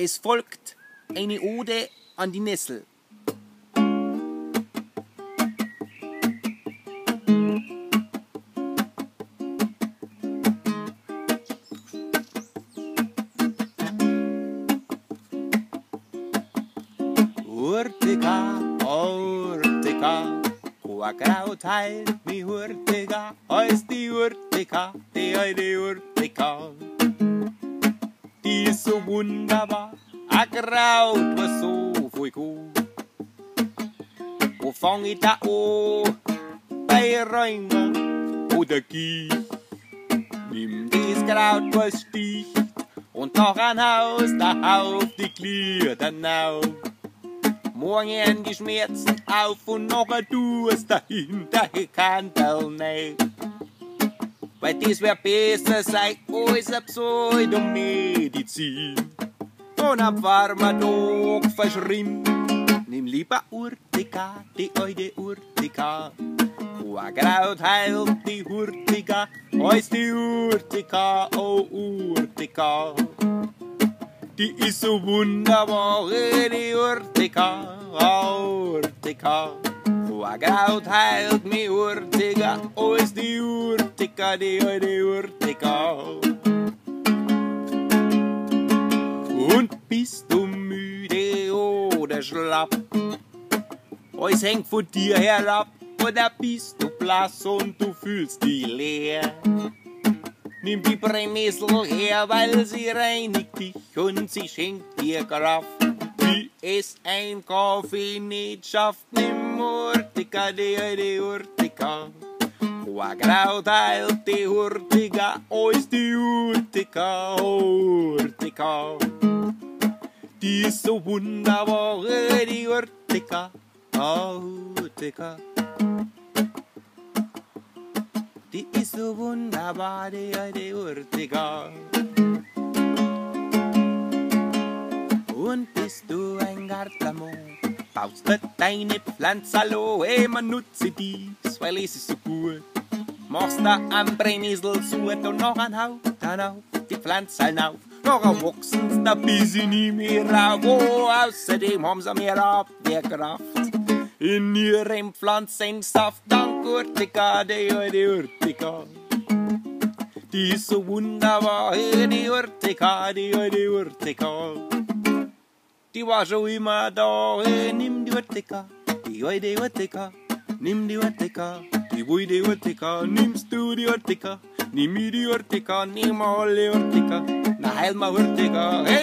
Es folgt eine Ode an die Nessel. Urtica, Urtica, Quakraut heilt mi Urtica, heißt die Urtica, die Urtica. Die ist so wunderbar, a Kraut, was so viel gut. Wo fang ich da an? Bei Rheuma oder Gicht. Nimm dies Kraut, was sticht, und noch ein Haus, da auf die Glieder auf. Morgen die Schmerzen auf und noch ein Durst dahinter, ich kann da nicht. Weil das wär besser sei als a Pseudomedizin. Und am warmen Tag verschrimmt, nimm lieber Urtica, die alte Urtica. Quakraut heilt die Urtica, heißt die Urtica, oh Urtica. Die ist so wunderbar, die Urtica, oh Urtica. Quakraut heilt mi Urtica, oh ist die Urtica, die alte Urtica. Und bist du müde oder schlapp? Es hängt von dir herab, oder bist du blass und du fühlst dich leer? Nimm die Brennnessel her, weil sie reinigt dich und sie schenkt dir Kraft. Wie es ein Kaffee nicht schafft, nimm Urtica, die Urtica. Quakraut heilt die Urtica, oh ist die Urtica, oh Urtica. Die ist so wunderbar, die Urtica, oh Urtica. Die ist so wunderbar, die Urtica. Und bist du ein Gartamo, baust du deine Pflanze hallo, man nutze dies, weil es ist so gut. Machst da am Brennnessel zu und noch ein Hauch, dann auf die Pflanze auf. Noch ein wachsen da bis sie nie mehr auf. Oh, außerdem haben sie mehr Abwehrkraft in ihrem Pflanzensaft. Dank Urtica, die Urtica. Die ist so wunderbar, die Urtica, die Urtica. Die war schon immer da, nimm die Urtica, die Urtica. Nimm die Urtica, die Urtica, nimmst du die Urtica, nimm mir die Urtica, nimm alle Urtica, na heil ma Urtica, hey.